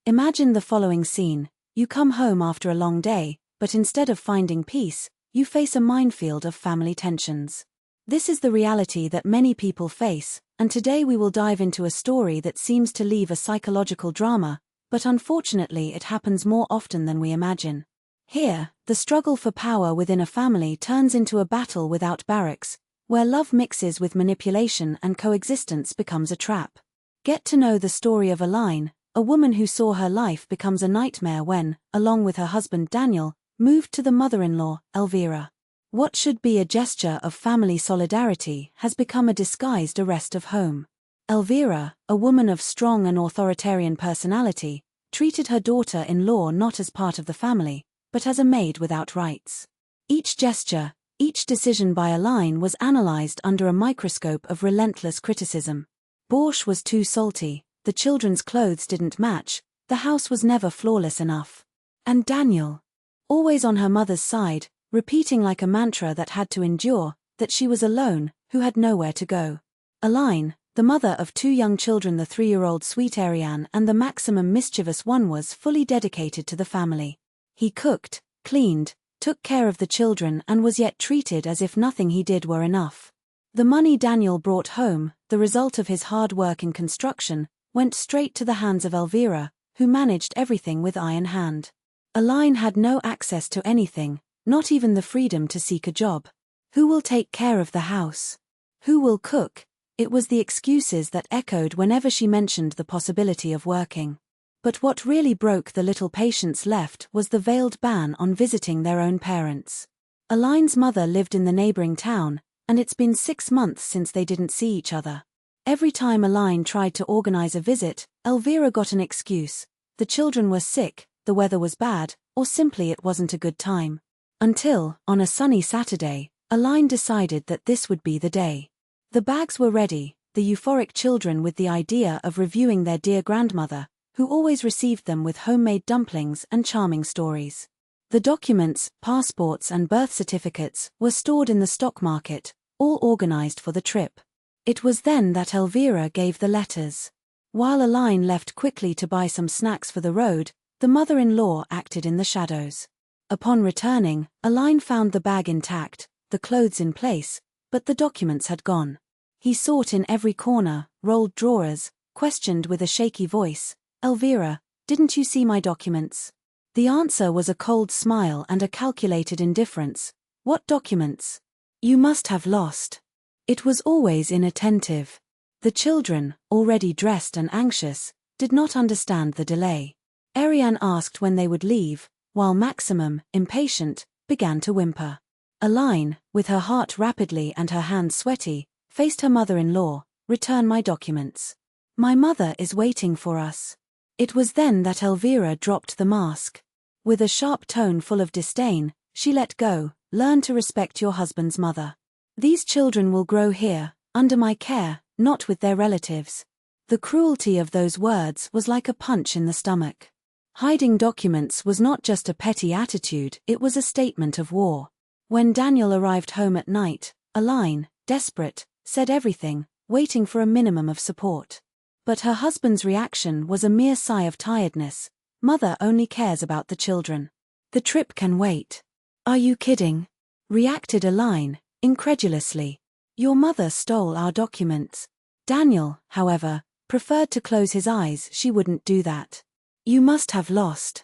Imagine the following scene. You come home after a long day, but instead of finding peace, you face a minefield of family tensions. This is the reality that many people face, and today we will dive into a story that seems to leave a psychological drama, but unfortunately it happens more often than we imagine. Here, the struggle for power within a family turns into a battle without barracks, where love mixes with manipulation and coexistence becomes a trap. Get to know the story of Aline, a woman who saw her life becomes a nightmare when, along with her husband Daniel, moved to the mother-in-law, Elvira. What should be a gesture of family solidarity has become a disguised arrest of home. Elvira, a woman of strong and authoritarian personality, treated her daughter-in-law not as part of the family, but as a maid without rights. Each gesture, each decision by Aline was analyzed under a microscope of relentless criticism. Borscht was too salty, the children's clothes didn't match, the house was never flawless enough. And Daniel, always on her mother's side, repeating like a mantra that had to endure, that she was alone, who had nowhere to go. Aline, the mother of two young children, the 3-year-old sweet Ariane and the maximum mischievous one, was fully dedicated to the family. He cooked, cleaned, took care of the children and was yet treated as if nothing he did were enough. The money Daniel brought home, the result of his hard work in construction, went straight to the hands of Elvira, who managed everything with iron hand. Aline had no access to anything, not even the freedom to seek a job. Who will take care of the house? Who will cook? It was the excuses that echoed whenever she mentioned the possibility of working. But what really broke the little patience left was the veiled ban on visiting their own parents. Aline's mother lived in the neighboring town, and it's been 6 months since they didn't see each other. Every time Aline tried to organize a visit, Elvira got an excuse. The children were sick, the weather was bad, or simply it wasn't a good time. Until, on a sunny Saturday, Aline decided that this would be the day. The bags were ready, the euphoric children with the idea of reviewing their dear grandmother, who always received them with homemade dumplings and charming stories. The documents, passports and birth certificates were stored in the stock market, all organized for the trip. It was then that Elvira gave the letters. While Aline left quickly to buy some snacks for the road, the mother-in-law acted in the shadows. Upon returning, Aline found the bag intact, the clothes in place, but the documents had gone. He sought in every corner, rolled drawers, questioned with a shaky voice, "Elvira, didn't you see my documents?" The answer was a cold smile and a calculated indifference. "What documents? You must have lost." It was always inattentive. The children, already dressed and anxious, did not understand the delay. Ariane asked when they would leave, while Maximum, impatient, began to whimper. Aline, with her heart rapidly and her hands sweaty, faced her mother-in-law. "Return my documents. My mother is waiting for us." It was then that Elvira dropped the mask. With a sharp tone full of disdain, she let go. "Learn to respect your husband's mother. These children will grow here, under my care, not with their relatives." The cruelty of those words was like a punch in the stomach. Hiding documents was not just a petty attitude, it was a statement of war. When Daniel arrived home at night, Aline, desperate, said everything, waiting for a minimum of support. But her husband's reaction was a mere sigh of tiredness. "Mother only cares about the children. The trip can wait." "Are you kidding?" reacted Aline, incredulously. "Your mother stole our documents." Daniel, however, preferred to close his eyes. "She wouldn't do that. You must have lost."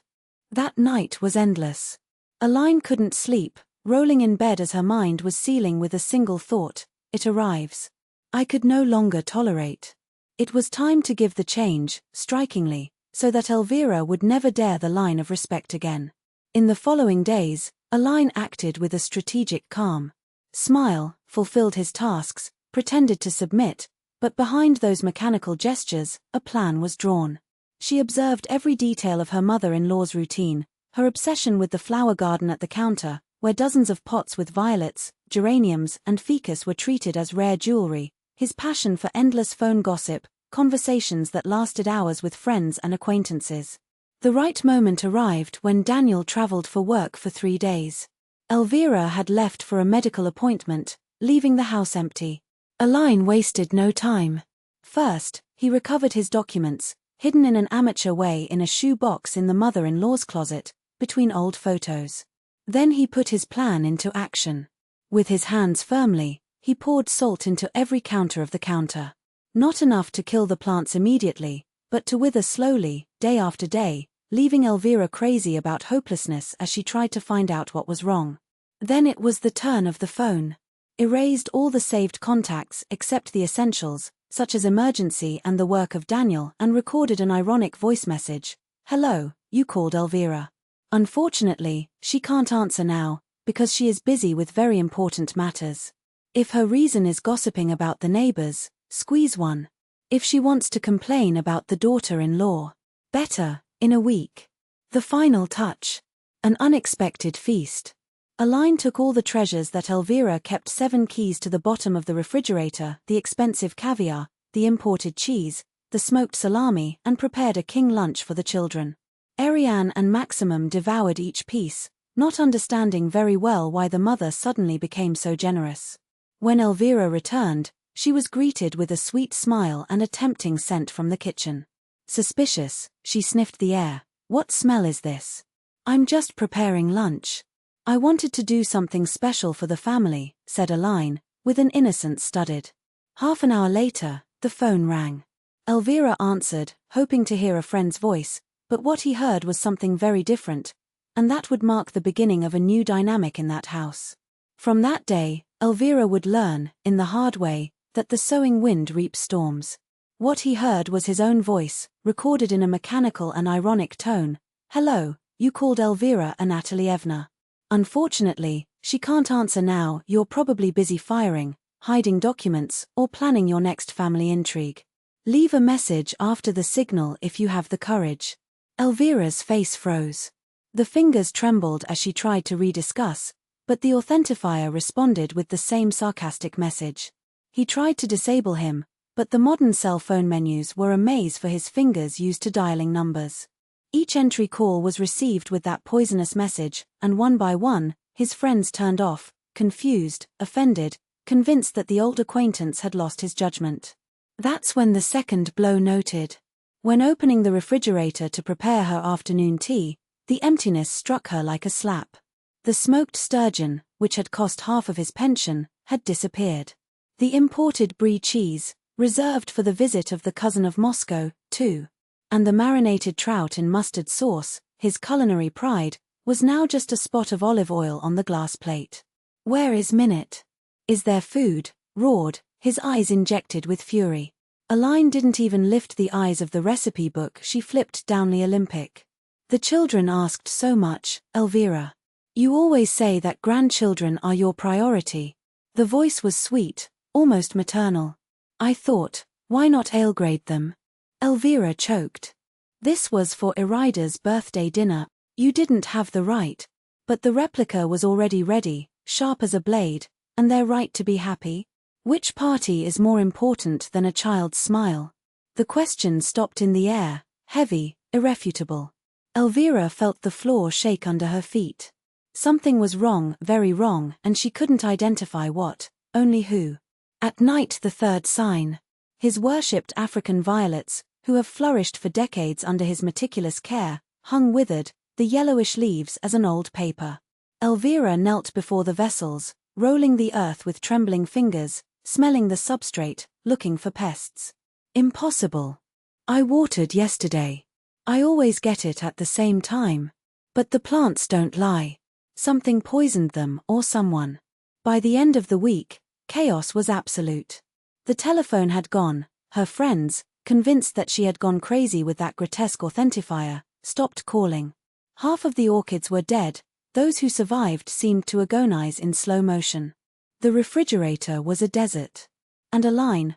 That night was endless. Aline couldn't sleep, rolling in bed as her mind was seething with a single thought: "It arrives. I could no longer tolerate." It was time to give the change, strikingly, so that Elvira would never dare the line of respect again. In the following days, Aline acted with a strategic calm. Smile, fulfilled his tasks, pretended to submit, but behind those mechanical gestures, a plan was drawn. She observed every detail of her mother-in-law's routine, her obsession with the flower garden at the counter, where dozens of pots with violets, geraniums, and ficus were treated as rare jewelry, his passion for endless phone gossip, conversations that lasted hours with friends and acquaintances. The right moment arrived when Daniel traveled for work for 3 days. Elvira had left for a medical appointment, leaving the house empty. Aline wasted no time. First, he recovered his documents, hidden in an amateur way in a shoe box in the mother-in-law's closet, between old photos. Then he put his plan into action. With his hands firmly, he poured salt into every counter of the counter. Not enough to kill the plants immediately, but to wither slowly, day after day, leaving Elvira crazy about hopelessness as she tried to find out what was wrong. Then it was the turn of the phone. Erased all the saved contacts except the essentials, such as emergency and the work of Daniel, and recorded an ironic voice message. "Hello, you called Elvira. Unfortunately, she can't answer now, because she is busy with very important matters. If her reason is gossiping about the neighbors, squeeze one. If she wants to complain about the daughter-in-law, better, in a week." The final touch. An unexpected feast. Aline took all the treasures that Elvira kept, 7 keys to the bottom of the refrigerator, the expensive caviar, the imported cheese, the smoked salami, and prepared a king lunch for the children. Ariane and Maximum devoured each piece, not understanding very well why the mother suddenly became so generous. When Elvira returned, she was greeted with a sweet smile and a tempting scent from the kitchen. Suspicious, she sniffed the air. "What smell is this?" "I'm just preparing lunch. I wanted to do something special for the family," said Aline, with an innocence studied. Half an hour later, the phone rang. Elvira answered, hoping to hear a friend's voice, but what he heard was something very different, and that would mark the beginning of a new dynamic in that house. From that day, Elvira would learn, in the hard way, that the sowing wind reaps storms. What he heard was his own voice, recorded in a mechanical and ironic tone. "Hello, you called Elvira Anatolievna. Unfortunately, she can't answer now. You're probably busy firing, hiding documents, or planning your next family intrigue. Leave a message after the signal if you have the courage." Elvira's face froze. The fingers trembled as she tried to rediscuss, but the authentifier responded with the same sarcastic message. He tried to disable him, but the modern cell phone menus were a maze for his fingers used to dialing numbers. Each entry call was received with that poisonous message, and one by one, his friends turned off, confused, offended, convinced that the old acquaintance had lost his judgment. That's when the second blow noted. When opening the refrigerator to prepare her afternoon tea, the emptiness struck her like a slap. The smoked sturgeon, which had cost half of his pension, had disappeared. The imported brie cheese, reserved for the visit of the cousin of Moscow, too. And the marinated trout in mustard sauce, his culinary pride, was now just a spot of olive oil on the glass plate. "Where is Minute? Is there food?" roared, his eyes injected with fury. Aline didn't even lift the eyes of the recipe book she flipped down. The Olympic. "The children asked so much, Elvira. You always say that grandchildren are your priority." The voice was sweet, almost maternal. "I thought, why not ale-grade them?" Elvira choked. "This was for Irida's birthday dinner. You didn't have the right. But the replica was already ready, sharp as a blade, and they're right to be happy. Which party is more important than a child's smile?" The question stopped in the air, heavy, irrefutable. Elvira felt the floor shake under her feet. Something was wrong, very wrong, and she couldn't identify what, only who. At night, the third sign. His worshipped African violets, who have flourished for decades under his meticulous care, hung withered, the yellowish leaves as an old paper. Elvira knelt before the vessels, rolling the earth with trembling fingers, smelling the substrate, looking for pests. "Impossible. I watered yesterday. I always get it at the same time. But the plants don't lie. Something poisoned them or someone." By the end of the week, chaos was absolute. The telephone had gone. Her friends, convinced that she had gone crazy with that grotesque authentifier, stopped calling. Half of the orchids were dead. Those who survived seemed to agonize in slow motion. The refrigerator was a desert. And Aline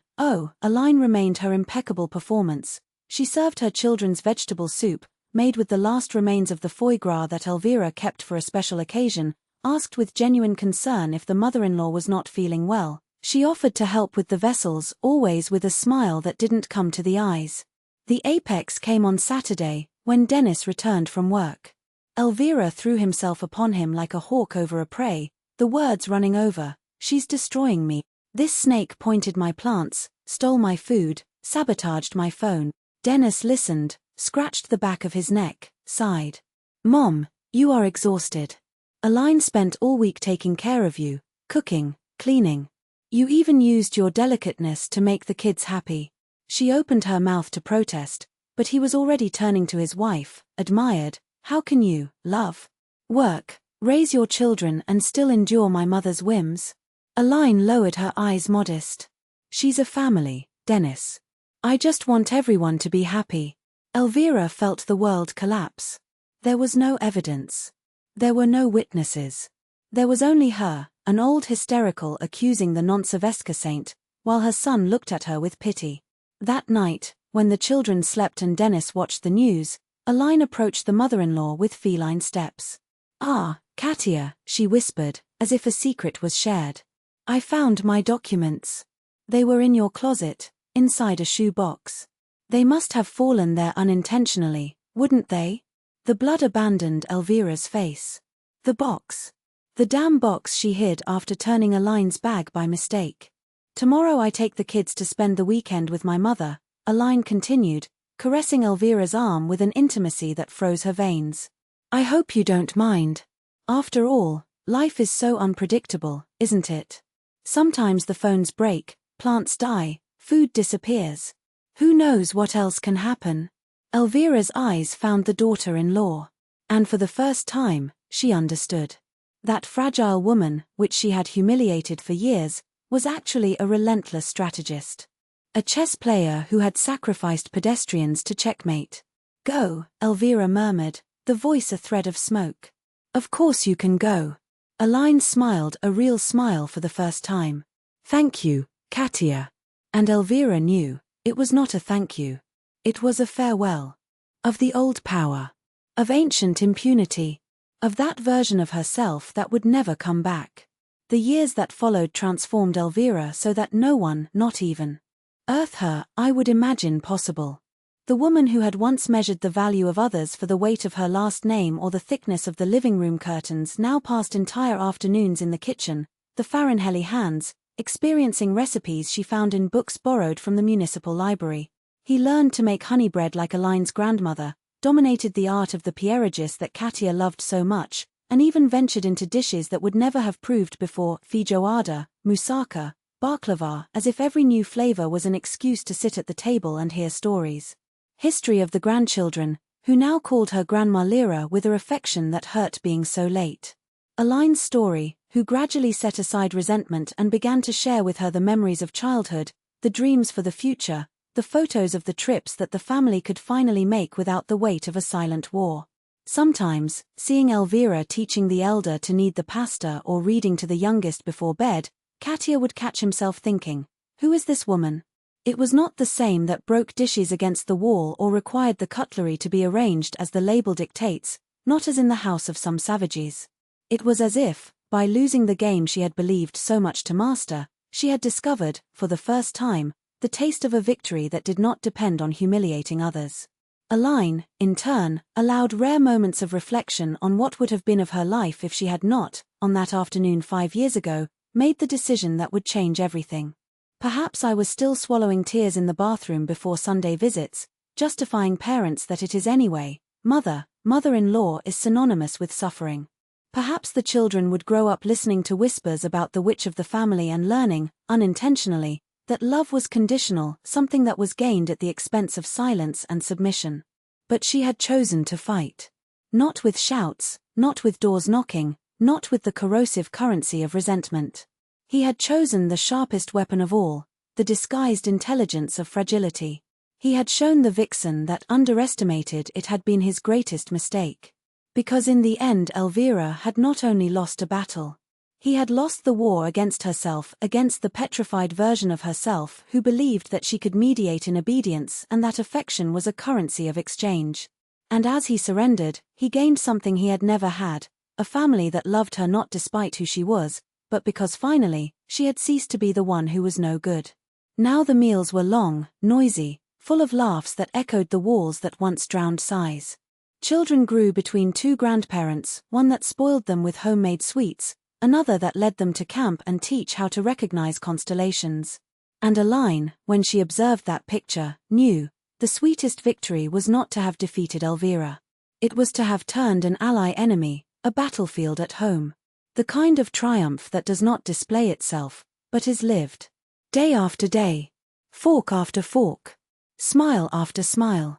remained her impeccable performance. She served her children's vegetable soup, made with the last remains of the foie gras that Elvira kept for a special occasion, asked with genuine concern if the mother-in-law was not feeling well. She offered to help with the vessels, always with a smile that didn't come to the eyes. The apex came on Saturday, when Dennis returned from work. Elvira threw himself upon him like a hawk over a prey, the words running over. "She's destroying me. This snake pointed my plants, stole my food, sabotaged my phone. Dennis listened, scratched the back of his neck, sighed. Mom, you are exhausted. Aline spent all week taking care of you, cooking, cleaning. You even used your delicateness to make the kids happy. She opened her mouth to protest, but he was already turning to his wife, admired. How can you, love, work, raise your children and still endure my mother's whims? Aline lowered her eyes modest. She's a family, Dennis. I just want everyone to be happy. Elvira felt the world collapse. There was no evidence. There were no witnesses. There was only her, an old hysterical accusing the Nontsaveska saint, while her son looked at her with pity. That night, when the children slept and Dennis watched the news, Aline approached the mother-in-law with feline steps. Ah, Katia, she whispered, as if a secret was shared. I found my documents. They were in your closet, inside a shoe box. They must have fallen there unintentionally, wouldn't they? The blood abandoned Elvira's face. The box. The damn box she hid after turning Aline's bag by mistake. Tomorrow I take the kids to spend the weekend with my mother, Aline continued, caressing Elvira's arm with an intimacy that froze her veins. I hope you don't mind. After all, life is so unpredictable, isn't it? Sometimes the phones break, plants die, food disappears. Who knows what else can happen? Elvira's eyes found the daughter-in-law. And for the first time, she understood. That fragile woman, which she had humiliated for years, was actually a relentless strategist. A chess player who had sacrificed pedestrians to checkmate. Go, Elvira murmured, the voice a thread of smoke. Of course you can go. Aline smiled a real smile for the first time. Thank you, Katia. And Elvira knew, it was not a thank you. It was a farewell. Of the old power. Of ancient impunity. Of that version of herself that would never come back. The years that followed transformed Elvira so that no one, not even Earth her, I would imagine possible. The woman who had once measured the value of others for the weight of her last name or the thickness of the living room curtains now passed entire afternoons in the kitchen, the Farinhelli hands, experiencing recipes she found in books borrowed from the municipal library. He learned to make honey bread like Aline's grandmother, dominated the art of the pierogies that Katia loved so much, and even ventured into dishes that would never have proved before feijoada, moussaka, baklava, as if every new flavor was an excuse to sit at the table and hear stories. History of the grandchildren, who now called her Grandma Lyra with a affection that hurt being so late. Aline's story, who gradually set aside resentment and began to share with her the memories of childhood, the dreams for the future, the photos of the trips that the family could finally make without the weight of a silent war. Sometimes, seeing Elvira teaching the elder to knead the pasta or reading to the youngest before bed, Katia would catch himself thinking, who is this woman? It was not the same that broke dishes against the wall or required the cutlery to be arranged as the label dictates, not as in the house of some savages. It was as if, by losing the game she had believed so much to master, she had discovered, for the first time, the taste of a victory that did not depend on humiliating others. Aline, in turn, allowed rare moments of reflection on what would have been of her life if she had not, on that afternoon 5 years ago, made the decision that would change everything. Perhaps I was still swallowing tears in the bathroom before Sunday visits, justifying parents that it is anyway. Mother-in-law is synonymous with suffering. Perhaps the children would grow up listening to whispers about the witch of the family and learning, unintentionally, that love was conditional, something that was gained at the expense of silence and submission. But she had chosen to fight. Not with shouts, not with doors knocking, not with the corrosive currency of resentment. He had chosen the sharpest weapon of all, the disguised intelligence of fragility. He had shown the vixen that underestimated it had been his greatest mistake. Because in the end Elvira had not only lost a battle. He had lost the war against herself, against the petrified version of herself who believed that she could mediate in obedience and that affection was a currency of exchange. And as he surrendered, he gained something he had never had, a family that loved her not despite who she was, but because finally, she had ceased to be the one who was no good. Now the meals were long, noisy, full of laughs that echoed the walls that once drowned sighs. Children grew between two grandparents, one that spoiled them with homemade sweets, another that led them to camp and teach how to recognize constellations. And Aline, when she observed that picture, knew The sweetest victory was not to have defeated Elvira. It was to have turned an ally enemy, a battlefield at home. The kind of triumph that does not display itself, but is lived. Day after day. Fork after fork. Smile after smile.